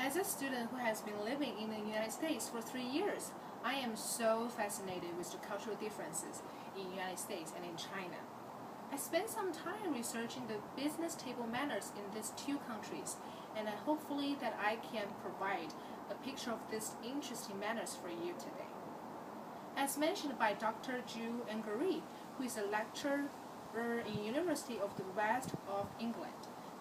As a student who has been living in the United States for 3 years, I am so fascinated with the cultural differences in the United States and in China. I spent some time researching the business table manners in these two countries, and hopefully that I can provide a picture of these interesting manners for you today. As mentioned by Dr. Zhu Engari, who is a lecturer in University of the West of England,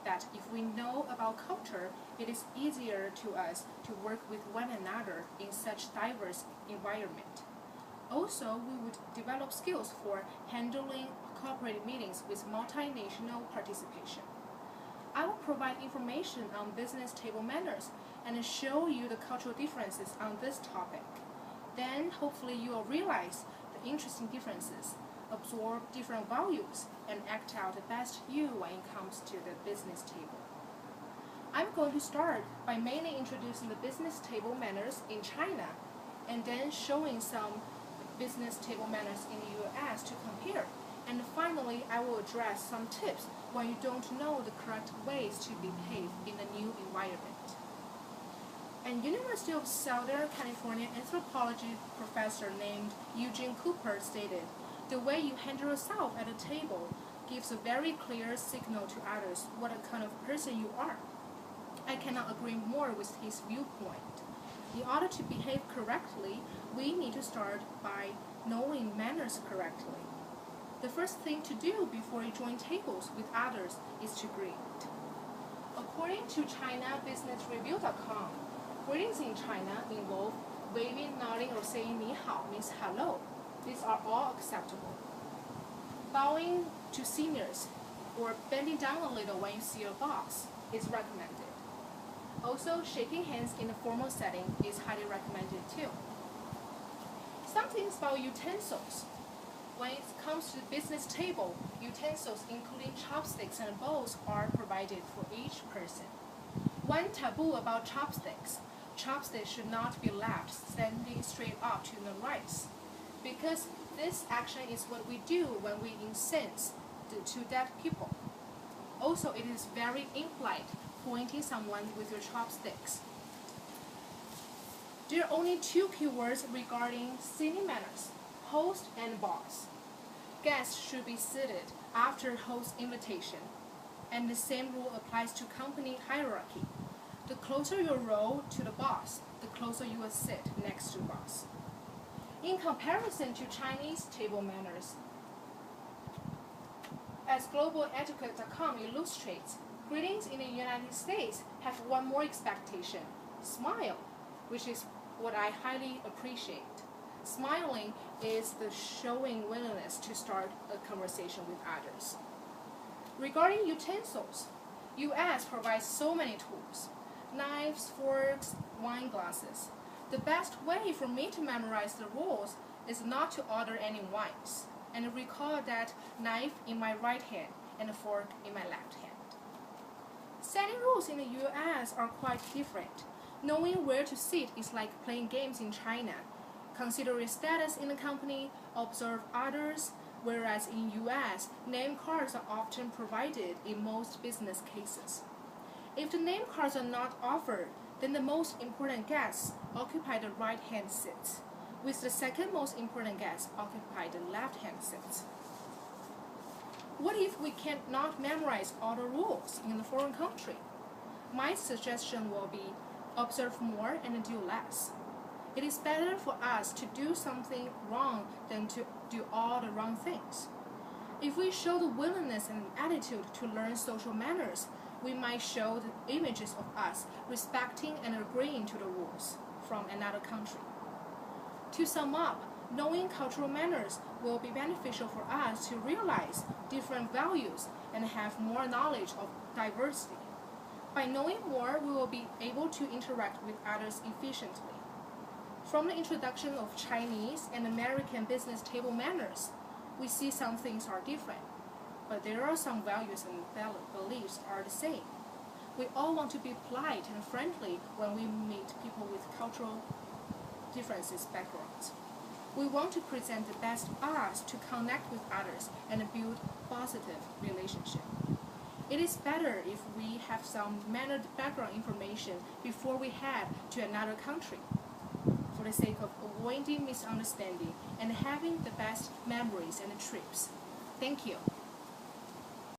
that if we know about culture, it is easier to us to work with one another in such diverse environment. Also, we would develop skills for handling corporate meetings with multinational participation. I will provide information on business table manners and show you the cultural differences on this topic. Then, hopefully, you will realize the interesting differences, absorb different values, and act out the best you when it comes to the business table. I'm going to start by mainly introducing the business table manners in China, and then showing some business table manners in the US to compare. And finally, I will address some tips when you don't know the correct ways to behave in a new environment. An University of Southern California anthropology professor named Eugene Cooper stated, "The way you handle yourself at a table gives a very clear signal to others what kind of person you are." I cannot agree more with his viewpoint. In order to behave correctly, we need to start by knowing manners correctly. The first thing to do before you join tables with others is to greet. According to ChinaBusinessReview.com, greetings in China involve waving, nodding, or saying 你好 means hello. These are all acceptable. Bowing to seniors or bending down a little when you see your boss is recommended. Also, shaking hands in a formal setting is highly recommended too. Some things about utensils. When it comes to the business table, utensils including chopsticks and bowls are provided for each person. One taboo about chopsticks: chopsticks should not be left standing straight up to the rice, because this action is what we do when we incense to dead people. Also, it is very impolite pointing someone with your chopsticks. There are only two keywords regarding seating manners: host and boss. Guests should be seated after host invitation, and the same rule applies to company hierarchy. The closer your role to the boss, the closer you will sit next to the boss. In comparison to Chinese table manners, as GlobalEtiquette.com illustrates, greetings in the United States have one more expectation: smile, which is what I highly appreciate. Smiling is the showing willingness to start a conversation with others. Regarding utensils, US provides so many tools: knives, forks, wine glasses. The best way for me to memorize the rules is not to order any wines, and recall that knife in my right hand and a fork in my left hand. Setting rules in the US are quite different. Knowing where to sit is like playing games in China. Consider your status in the company, observe others, whereas in US, name cards are often provided in most business cases. If the name cards are not offered, then the most important guests occupy the right-hand seats, with the second most important guests occupy the left-hand seats. What if we cannot memorize all the rules in a foreign country? My suggestion will be observe more and do less. It is better for us to do something wrong than to do all the wrong things. If we show the willingness and attitude to learn social manners, we might show the images of us respecting and agreeing to the rules from another country. To sum up, knowing cultural manners will be beneficial for us to realize different values and have more knowledge of diversity. By knowing more, we will be able to interact with others efficiently. From the introduction of Chinese and American business table manners, we see some things are different, but there are some values and beliefs are the same. We all want to be polite and friendly when we meet people with cultural differences backgrounds. We want to present the best of us to connect with others and build positive relationship. It is better if we have some minor background information before we head to another country, for the sake of avoiding misunderstanding and having the best memories and trips. Thank you.